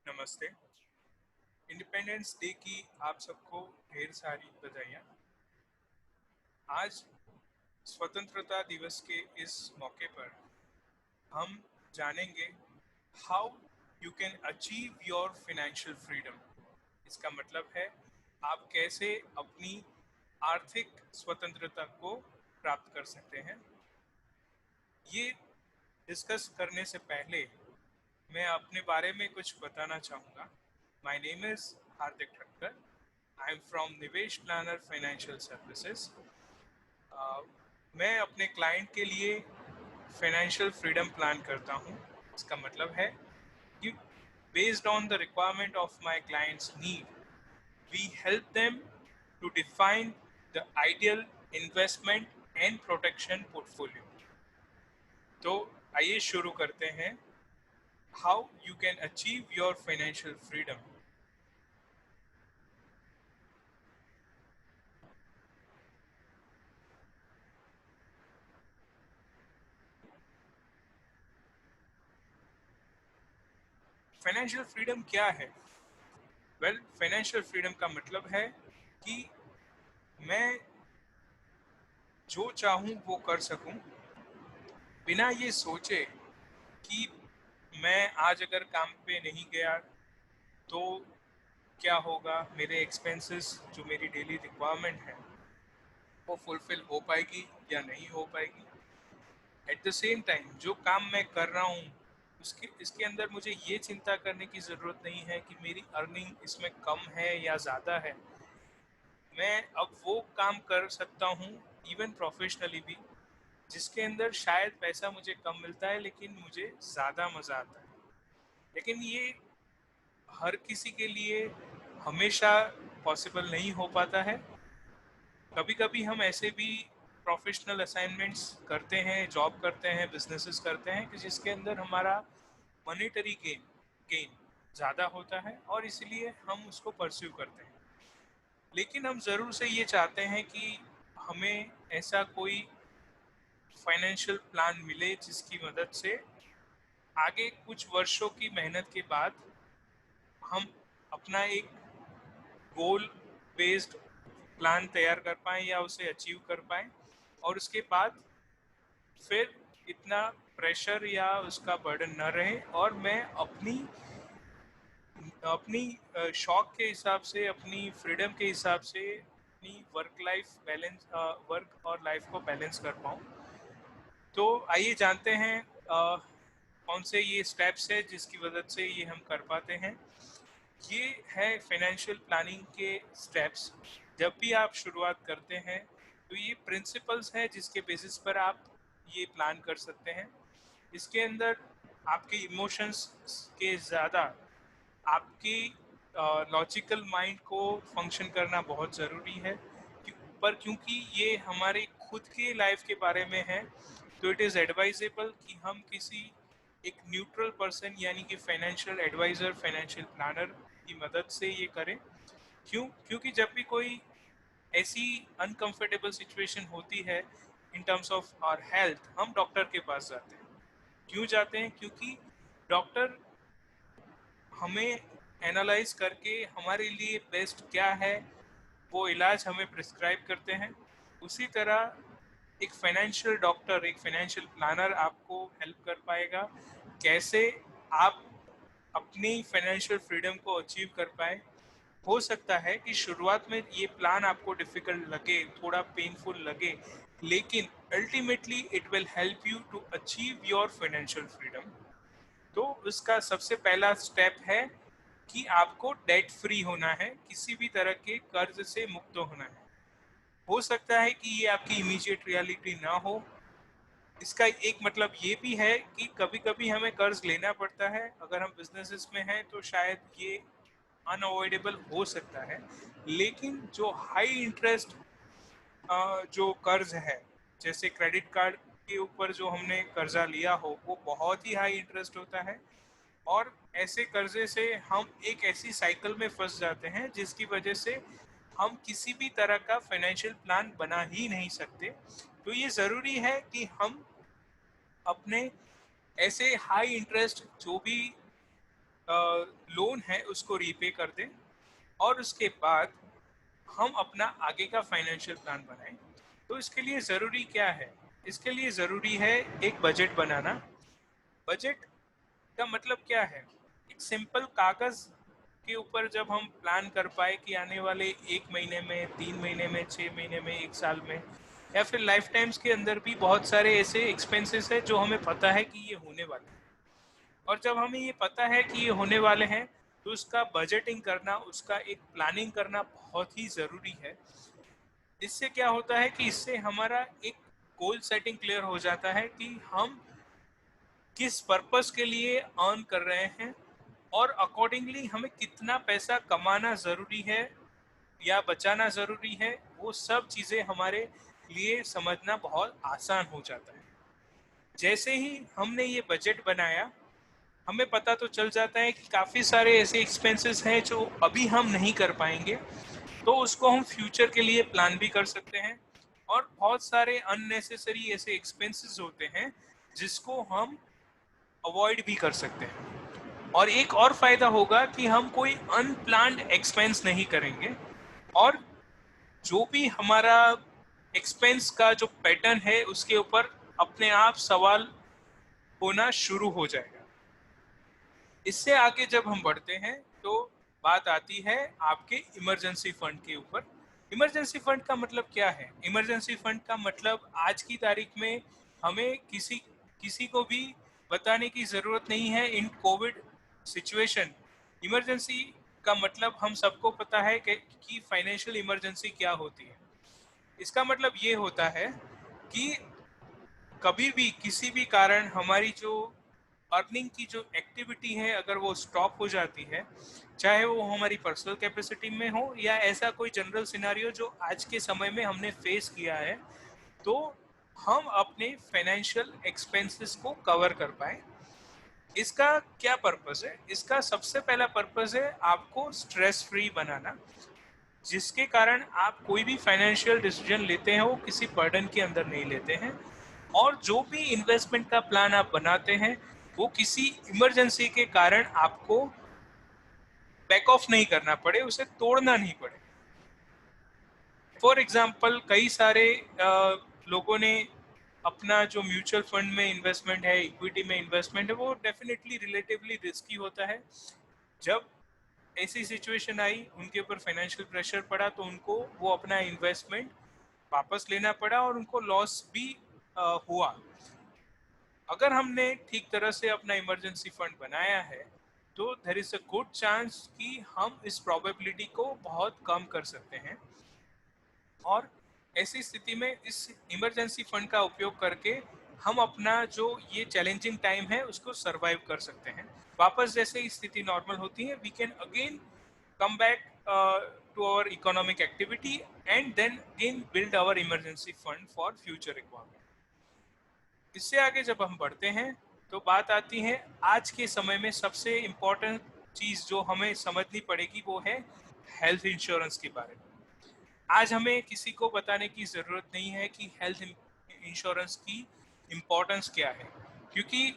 नमस्ते। Independence day की आप सबको ढेर सारी बधाइयाँ। आज स्वतंत्रता दिवस के इस मौके पर हम जानेंगे how you can achieve your financial freedom. इसका मतलब है आप कैसे अपनी आर्थिक स्वतंत्रता को प्राप्त कर सकते हैं। ये डिस्कस करने से पहले मैं अपने बारे में कुछ बताना चाहूँगा। My name is Hardik Thakkar. I am from निवेश प्लानर फाइनेंशियल सर्विसेज। मैं अपने क्लाइंट के लिए फाइनेंशियल फ्रीडम प्लान करता हूँ। इसका मतलब है कि based on the requirement of my clients need we help them to define the ideal investment and protection portfolio. तो आइए शुरू करते हैं। How you can achieve your financial freedom. Financial freedom क्या है? वेल, फाइनेंशियल फ्रीडम का मतलब है कि मैं जो चाहूँ वो कर सकूँ बिना ये सोचे कि मैं आज अगर काम पे नहीं गया तो क्या होगा, मेरे एक्सपेंसेस जो मेरी डेली रिक्वायरमेंट है वो फुलफिल हो पाएगी या नहीं हो पाएगी। एट द सेम टाइम जो काम मैं कर रहा हूँ उसके इसके अंदर मुझे ये चिंता करने की ज़रूरत नहीं है कि मेरी अर्निंग इसमें कम है या ज़्यादा है। मैं अब वो काम कर सकता हूँ इवन प्रोफेशनली भी, जिसके अंदर शायद पैसा मुझे कम मिलता है लेकिन मुझे ज़्यादा मज़ा आता है। लेकिन ये हर किसी के लिए हमेशा पॉसिबल नहीं हो पाता है। कभी कभी हम ऐसे भी प्रोफेशनल असाइनमेंट्स करते हैं, जॉब करते हैं, बिजनेसेस करते हैं कि जिसके अंदर हमारा मॉनेटरी गेन गेन ज़्यादा होता है और इसलिए हम उसको परस्यू करते हैं। लेकिन हम ज़रूर से ये चाहते हैं कि हमें ऐसा कोई फाइनेंशियल प्लान मिले जिसकी मदद से आगे कुछ वर्षों की मेहनत के बाद हम अपना एक गोल बेस्ड प्लान तैयार कर पाएँ या उसे अचीव कर पाएँ और उसके बाद फिर इतना प्रेशर या उसका बर्डन न रहे और मैं अपनी अपनी शौक के हिसाब से, अपनी फ्रीडम के हिसाब से अपनी वर्क और लाइफ को बैलेंस कर पाऊँ। तो आइए जानते हैं कौन से ये स्टेप्स है जिसकी मदद से ये हम कर पाते हैं। ये है फाइनेंशियल प्लानिंग के स्टेप्स। जब भी आप शुरुआत करते हैं तो ये प्रिंसिपल्स हैं जिसके बेसिस पर आप ये प्लान कर सकते हैं। इसके अंदर आपके इमोशंस के ज़्यादा आपकी लॉजिकल माइंड को फंक्शन करना बहुत ज़रूरी है। पर क्योंकि ये हमारे खुद के लाइफ के बारे में है तो इट इज़ एडवाइजेबल कि हम किसी एक न्यूट्रल पर्सन यानी कि फाइनेंशियल एडवाइज़र, फाइनेंशियल प्लानर की मदद से ये करें। क्योंकि जब भी कोई ऐसी अनकंफर्टेबल सिचुएशन होती है in terms of our health, हम डॉक्टर के पास जाते हैं। क्यों जाते हैं? क्योंकि डॉक्टर हमें एनालाइज करके हमारे लिए बेस्ट क्या है वो इलाज हमें प्रिस्क्राइब करते हैं। उसी तरह एक फाइनेंशियल डॉक्टर, एक फाइनेंशियल प्लानर आपको हेल्प कर पाएगा कैसे आप अपनी फाइनेंशियल फ्रीडम को अचीव कर पाए। हो सकता है कि शुरुआत में ये प्लान आपको डिफिकल्ट लगे, थोड़ा पेनफुल लगे, लेकिन ultimately it will help you to achieve your financial freedom. तो उसका सबसे पहला स्टेप है कि आपको डेट फ्री होना है, किसी भी तरह के कर्ज से मुक्त होना है। हो सकता है कि ये आपकी इमीडिएट रियलिटी ना हो। इसका एक मतलब ये भी है कि कभी कभी हमें कर्ज लेना पड़ता है। अगर हम बिजनेसेस में हैं तो शायद ये अनअवॉइडेबल हो सकता है। लेकिन जो हाई इंटरेस्ट जो कर्ज है, जैसे क्रेडिट कार्ड के ऊपर जो हमने कर्जा लिया हो, वो बहुत ही हाई इंटरेस्ट होता है और ऐसे कर्जे से हम एक ऐसी साइकिल में फंस जाते हैं जिसकी वजह से हम किसी भी तरह का फाइनेंशियल प्लान बना ही नहीं सकते। तो ये ज़रूरी है कि हम अपने ऐसे हाई इंटरेस्ट जो भी लोन है उसको रीपे कर दें और उसके बाद हम अपना आगे का फाइनेंशियल प्लान बनाएं। तो इसके लिए ज़रूरी क्या है? इसके लिए ज़रूरी है एक बजट बनाना। बजट का मतलब क्या है? एक सिंपल कागज़ के ऊपर जब हम प्लान कर पाए कि आने वाले 1 महीने में, 3 महीने में, 6 महीने में, 1 साल में या फिर लाइफ टाइम्स के अंदर भी बहुत सारे ऐसे एक्सपेंसेस हैं जो हमें पता है कि ये होने वाले हैं। और जब हमें ये पता है कि ये होने वाले हैं तो उसका बजटिंग करना, उसका एक प्लानिंग करना बहुत ही ज़रूरी है। इससे क्या होता है कि इससे हमारा एक गोल सेटिंग क्लियर हो जाता है कि हम किस पर्पस के लिए अर्न कर रहे हैं और अकॉर्डिंगली हमें कितना पैसा कमाना ज़रूरी है या बचाना ज़रूरी है। वो सब चीज़ें हमारे लिए समझना बहुत आसान हो जाता है। जैसे ही हमने ये बजट बनाया, हमें पता तो चल जाता है कि काफ़ी सारे ऐसे एक्सपेंसेस हैं जो अभी हम नहीं कर पाएंगे, तो उसको हम फ्यूचर के लिए प्लान भी कर सकते हैं। और बहुत सारे अननेसेसरी ऐसे एक्सपेंसेस होते हैं जिसको हम अवॉइड भी कर सकते हैं। और एक और फायदा होगा कि हम कोई अनप्लान्ड एक्सपेंस नहीं करेंगे और जो भी हमारा एक्सपेंस का जो पैटर्न है उसके ऊपर अपने आप सवाल होना शुरू हो जाएगा। इससे आगे जब हम बढ़ते हैं तो बात आती है आपके इमरजेंसी फंड के ऊपर। इमरजेंसी फंड का मतलब क्या है? इमरजेंसी फंड का मतलब आज की तारीख में हमें किसी किसी को भी बताने की ज़रूरत नहीं है इन कोविड सिचुएशन। इमरजेंसी का मतलब हम सबको पता है कि फाइनेंशियल इमरजेंसी क्या होती है। इसका मतलब ये होता है कि कभी भी किसी भी कारण हमारी जो अर्निंग की जो एक्टिविटी है अगर वो स्टॉप हो जाती है, चाहे वो हमारी पर्सनल कैपेसिटी में हो या ऐसा कोई जनरल सिनारियो जो आज के समय में हमने फेस किया है, तो हम अपने फाइनेंशियल एक्सपेंसेस को कवर कर पाए। इसका क्या पर्पस है? इसका सबसे पहला पर्पस है आपको स्ट्रेस फ्री बनाना, जिसके कारण आप कोई भी फाइनेंशियल डिसीजन लेते हैं वो किसी बर्डन के अंदर नहीं लेते हैं। और जो भी इन्वेस्टमेंट का प्लान आप बनाते हैं वो किसी इमरजेंसी के कारण आपको बैक ऑफ नहीं करना पड़े, उसे तोड़ना नहीं पड़े। फॉर एग्जाम्पल कई सारे लोगों ने अपना जो म्यूचुअल फंड में इन्वेस्टमेंट है, इक्विटी में इन्वेस्टमेंट है, वो डेफिनेटली रिलेटिवली रिस्की होता है। जब ऐसी सिचुएशन आई, उनके ऊपर फाइनेंशियल प्रेशर पड़ा, तो उनको वो अपना इन्वेस्टमेंट वापस लेना पड़ा और उनको लॉस भी हुआ। अगर हमने ठीक तरह से अपना इमरजेंसी फंड बनाया है तो there is a good chance कि हम इस प्रोबेबिलिटी को बहुत कम कर सकते हैं और ऐसी स्थिति में इस इमरजेंसी फंड का उपयोग करके हम अपना जो ये चैलेंजिंग टाइम है उसको सरवाइव कर सकते हैं। वापस जैसे ही स्थिति नॉर्मल होती है we can again come back to our economic activity and then again build our emergency fund for future requirement. इससे आगे जब हम बढ़ते हैं तो बात आती है आज के समय में सबसे इम्पोर्टेंट चीज़ जो हमें समझनी पड़ेगी, वो है हेल्थ इंश्योरेंस के बारे में। आज हमें किसी को बताने की ज़रूरत नहीं है कि हेल्थ इंश्योरेंस की इम्पोर्टेंस क्या है, क्योंकि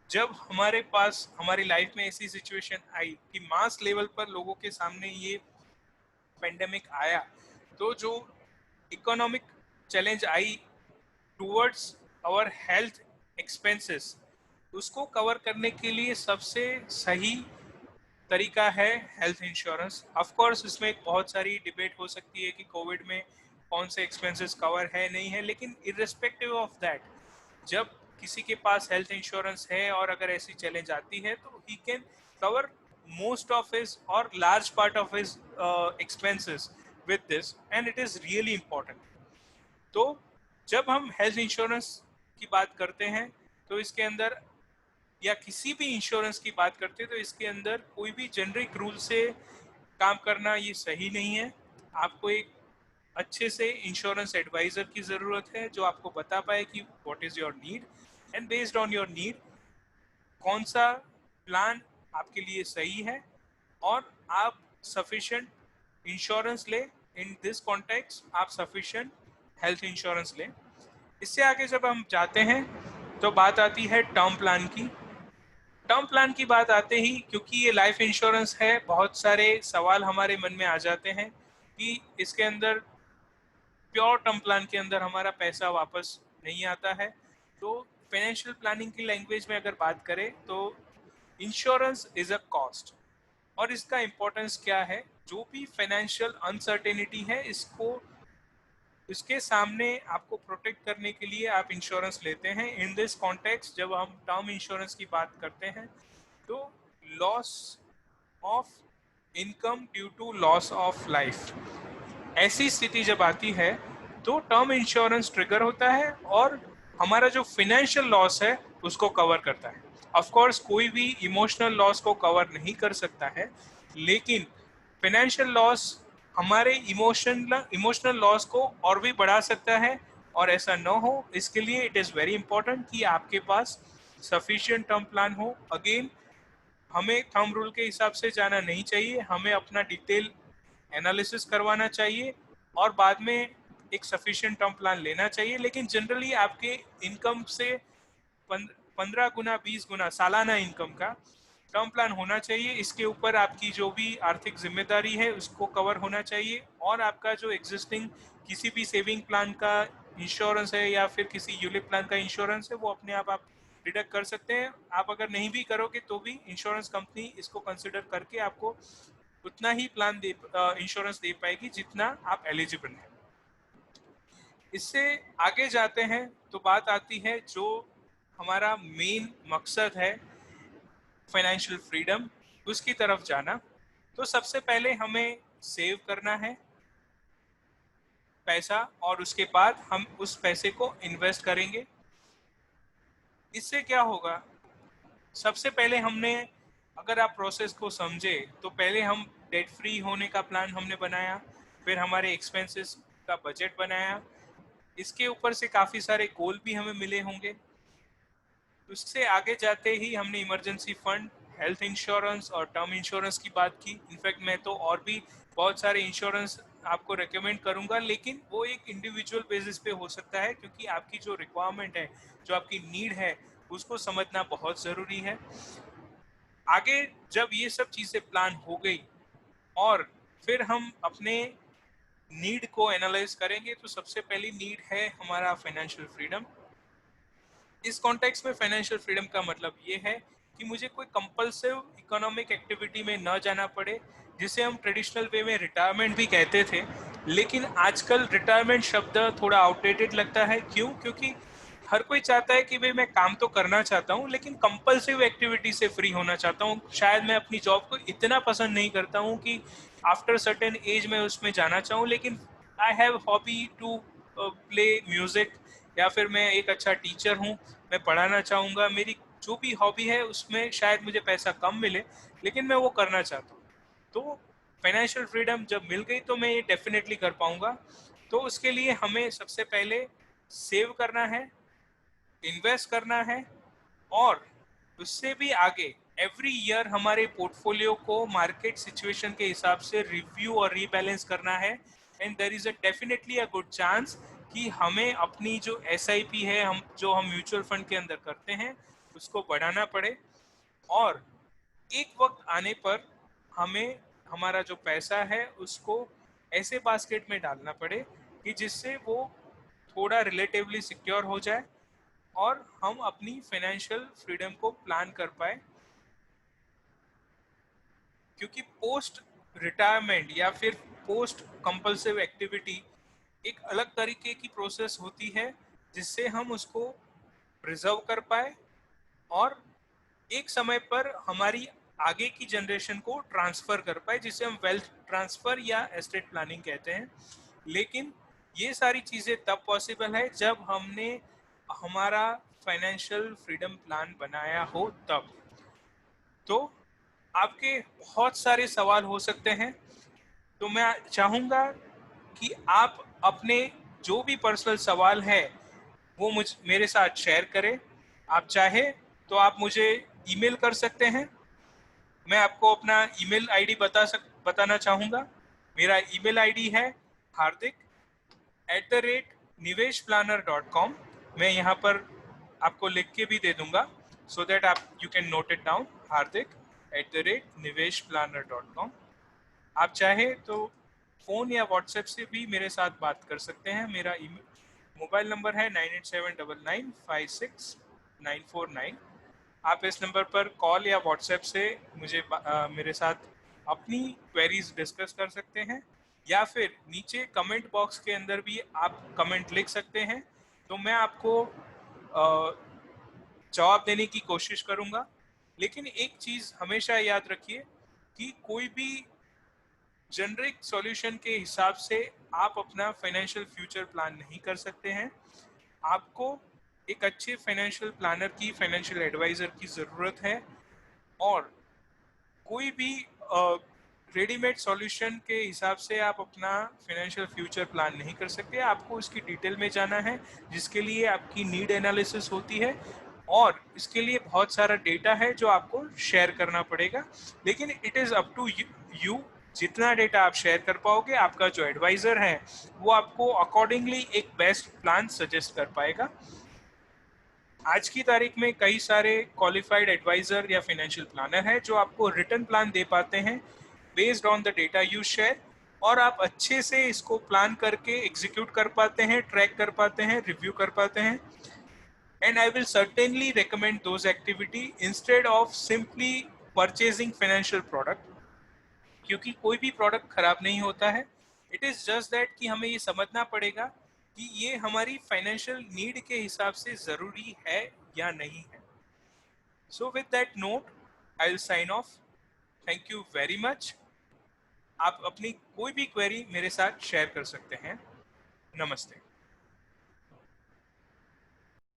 जब हमारे पास हमारी लाइफ में ऐसी सिचुएशन आई कि मास लेवल पर लोगों के सामने ये पेंडेमिक आया, तो जो इकोनॉमिक चैलेंज आई टूवर्ड्स आवर हेल्थ एक्सपेंसेस, उसको कवर करने के लिए सबसे सही तरीका है हेल्थ इंश्योरेंस। ऑफ कोर्स इसमें एक बहुत सारी डिबेट हो सकती है कि कोविड में कौन से एक्सपेंसेस कवर है नहीं है, लेकिन इर्रेस्पेक्टिव ऑफ दैट, जब किसी के पास हेल्थ इंश्योरेंस है और अगर ऐसी चैलेंज आती है तो he can cover most of his और large part of his expenses with this and it is really important. तो जब हम हेल्थ इंश्योरेंस की बात करते हैं तो इसके अंदर या किसी भी इंश्योरेंस की बात करते हैं तो इसके अंदर कोई भी जेनरिक रूल से काम करना ये सही नहीं है। आपको एक अच्छे से इंश्योरेंस एडवाइज़र की ज़रूरत है जो आपको बता पाए कि what is your need and based on your need कौन सा प्लान आपके लिए सही है और आप सफिशेंट इंश्योरेंस लें। इन दिस कॉन्टेक्स्ट आप सफिशेंट हेल्थ इंश्योरेंस लें। इससे आगे जब हम जाते हैं तो बात आती है टर्म प्लान की। टर्म प्लान की बात आते ही, क्योंकि ये लाइफ इंश्योरेंस है, बहुत सारे सवाल हमारे मन में आ जाते हैं कि इसके अंदर, प्योर टर्म प्लान के अंदर हमारा पैसा वापस नहीं आता है। तो फाइनेंशियल प्लानिंग की लैंग्वेज में अगर बात करें तो इंश्योरेंस इज अ कॉस्ट। और इसका इम्पोर्टेंस क्या है, जो भी फाइनेंशियल अनसर्टेनिटी है, इसके सामने आपको प्रोटेक्ट करने के लिए आप इंश्योरेंस लेते हैं। इन दिस कॉन्टेक्स्ट जब हम टर्म इंश्योरेंस की बात करते हैं तो loss of income due to loss of life, ऐसी स्थिति जब आती है तो टर्म इंश्योरेंस ट्रिगर होता है और हमारा जो फाइनेंशियल लॉस है उसको कवर करता है। ऑफ कोर्स कोई भी इमोशनल लॉस को कवर नहीं कर सकता है, लेकिन फाइनेंशियल लॉस हमारे इमोशनल लॉस को और भी बढ़ा सकता है। और ऐसा न हो, इसके लिए इट इज़ वेरी इंपॉर्टेंट कि आपके पास सफिशिएंट टर्म प्लान हो। अगेन, हमें थंब रूल के हिसाब से जाना नहीं चाहिए, हमें अपना डिटेल एनालिसिस करवाना चाहिए और बाद में एक सफिशिएंट टर्म प्लान लेना चाहिए। लेकिन जनरली आपके इनकम से 15 गुना 20 गुना सालाना इनकम का टर्म प्लान होना चाहिए। इसके ऊपर आपकी जो भी आर्थिक जिम्मेदारी है उसको कवर होना चाहिए, और आपका जो एग्जिस्टिंग किसी भी सेविंग प्लान का इंश्योरेंस है या फिर किसी यूलिप प्लान का इंश्योरेंस है वो अपने आप डिडक्ट कर सकते हैं। आप अगर नहीं भी करोगे तो भी इंश्योरेंस कंपनी इसको कंसिडर करके आपको उतना ही प्लान दे इंश्योरेंस दे पाएगी जितना आप एलिजिबल हैं। इससे आगे जाते हैं तो बात आती है जो हमारा मेन मकसद है फाइनेंशियल फ्रीडम, उसकी तरफ जाना। तो सबसे पहले हमें सेव करना है पैसा और उसके बाद हम उस पैसे को इन्वेस्ट करेंगे। इससे क्या होगा, सबसे पहले हमने, अगर आप प्रोसेस को समझे तो पहले हम डेट फ्री होने का प्लान हमने बनाया, फिर हमारे एक्सपेंसेस का बजट बनाया, इसके ऊपर से काफ़ी सारे गोल भी हमें मिले होंगे। उससे आगे जाते ही हमने इमरजेंसी फंड, हेल्थ इंश्योरेंस और टर्म इंश्योरेंस की बात की। इनफैक्ट मैं तो और भी बहुत सारे इंश्योरेंस आपको रेकमेंड करूंगा, लेकिन वो एक इंडिविजुअल बेसिस पे हो सकता है, क्योंकि आपकी जो रिक्वायरमेंट है, जो आपकी नीड है, उसको समझना बहुत ज़रूरी है। आगे जब ये सब चीज़ें प्लान हो गई और फिर हम अपने नीड को एनालाइज करेंगे, तो सबसे पहली नीड है हमारा फाइनेंशियल फ्रीडम। इस कॉन्टेक्स्ट में फाइनेंशियल फ्रीडम का मतलब ये है कि मुझे कोई कंपल्सिव इकोनॉमिक एक्टिविटी में न जाना पड़े, जिसे हम ट्रेडिशनल वे में रिटायरमेंट भी कहते थे। लेकिन आजकल रिटायरमेंट शब्द थोड़ा आउटडेटेड लगता है। क्यों? क्योंकि हर कोई चाहता है कि भाई मैं काम तो करना चाहता हूँ लेकिन कंपल्सिव एक्टिविटी से फ्री होना चाहता हूँ। शायद मैं अपनी जॉब को इतना पसंद नहीं करता हूँ कि आफ्टर सर्टेन एज में उसमें जाना चाहूँ, लेकिन I have hobby to play music, या फिर मैं एक अच्छा टीचर हूँ, मैं पढ़ाना चाहूँगा। मेरी जो भी हॉबी है उसमें शायद मुझे पैसा कम मिले लेकिन मैं वो करना चाहता हूँ। तो फाइनेंशियल फ्रीडम जब मिल गई तो मैं ये डेफिनेटली कर पाऊँगा। तो उसके लिए हमें सबसे पहले सेव करना है, इन्वेस्ट करना है, और उससे भी आगे एवरी ईयर हमारे पोर्टफोलियो को मार्केट सिचुएशन के हिसाब से रिव्यू और रीबैलेंस करना है। And there is a definitely a good chance कि हमें अपनी जो SIP है, हम म्यूचुअल फंड के अंदर करते हैं, उसको बढ़ाना पड़े। और एक वक्त आने पर हमें हमारा जो पैसा है उसको ऐसे बास्केट में डालना पड़े कि जिससे वो थोड़ा रिलेटिवली सिक्योर हो जाए और हम अपनी फाइनेंशियल फ्रीडम को प्लान कर पाए। क्योंकि पोस्ट रिटायरमेंट या फिर पोस्ट कंपल्सिव एक्टिविटी एक अलग तरीके की प्रोसेस होती है, जिससे हम उसको प्रिजर्व कर पाए और एक समय पर हमारी आगे की जनरेशन को ट्रांसफर कर पाए, जिसे हम वेल्थ ट्रांसफर या एस्टेट प्लानिंग कहते हैं। लेकिन ये सारी चीज़ें तब पॉसिबल है जब हमने हमारा फाइनेंशियल फ्रीडम प्लान बनाया हो तब। तो आपके बहुत सारे सवाल हो सकते हैं, तो मैं चाहूँगा कि आप अपने जो भी पर्सनल सवाल है वो मेरे साथ शेयर करें। आप चाहे तो आप मुझे ईमेल कर सकते हैं। मैं आपको अपना ईमेल आईडी बताना चाहूँगा। मेरा ईमेल आईडी है hardik@niveshplanner.com। मैं यहाँ पर आपको लिख के भी दे दूँगा। so that you can note it down, hardik@niveshplanner.com। आप चाहे तो फ़ोन या व्हाट्सएप से भी मेरे साथ बात कर सकते हैं। मेरा मोबाइल नंबर है 9879956949। आप इस नंबर पर कॉल या व्हाट्सएप से मेरे साथ अपनी क्वेरीज डिस्कस कर सकते हैं, या फिर नीचे कमेंट बॉक्स के अंदर भी आप कमेंट लिख सकते हैं, तो मैं आपको जवाब देने की कोशिश करूंगा। लेकिन एक चीज़ हमेशा याद रखिए कि कोई भी जेनरिक सॉल्यूशन के हिसाब से आप अपना फाइनेंशियल फ्यूचर प्लान नहीं कर सकते हैं। आपको एक अच्छे फाइनेंशियल प्लानर की, फाइनेंशियल एडवाइजर की ज़रूरत है। और कोई भी रेडीमेड सॉल्यूशन के हिसाब से आप अपना फाइनेंशियल फ्यूचर प्लान नहीं कर सकते। आपको इसकी डिटेल में जाना है, जिसके लिए आपकी नीड एनालिसिस होती है, और इसके लिए बहुत सारा डेटा है जो आपको शेयर करना पड़ेगा। लेकिन it is up to you, जितना डेटा आप शेयर कर पाओगे, आपका जो एडवाइज़र है वो आपको अकॉर्डिंगली एक बेस्ट प्लान सजेस्ट कर पाएगा। आज की तारीख में कई सारे क्वालिफाइड एडवाइजर या फाइनेंशियल प्लानर हैं जो आपको रिटर्न प्लान दे पाते हैं based on the data you share, और आप अच्छे से इसको प्लान करके एग्जीक्यूट कर पाते हैं, ट्रैक कर पाते हैं, रिव्यू कर पाते हैं। And I will certainly recommend those activity instead of simply purchasing financial product, क्योंकि कोई भी प्रोडक्ट खराब नहीं होता है। इट इज़ जस्ट दैट कि हमें ये समझना पड़ेगा कि ये हमारी फाइनेंशियल नीड के हिसाब से ज़रूरी है या नहीं है। So with that note I will sign off. Thank you very much. आप अपनी कोई भी क्वेरी मेरे साथ शेयर कर सकते हैं। नमस्ते।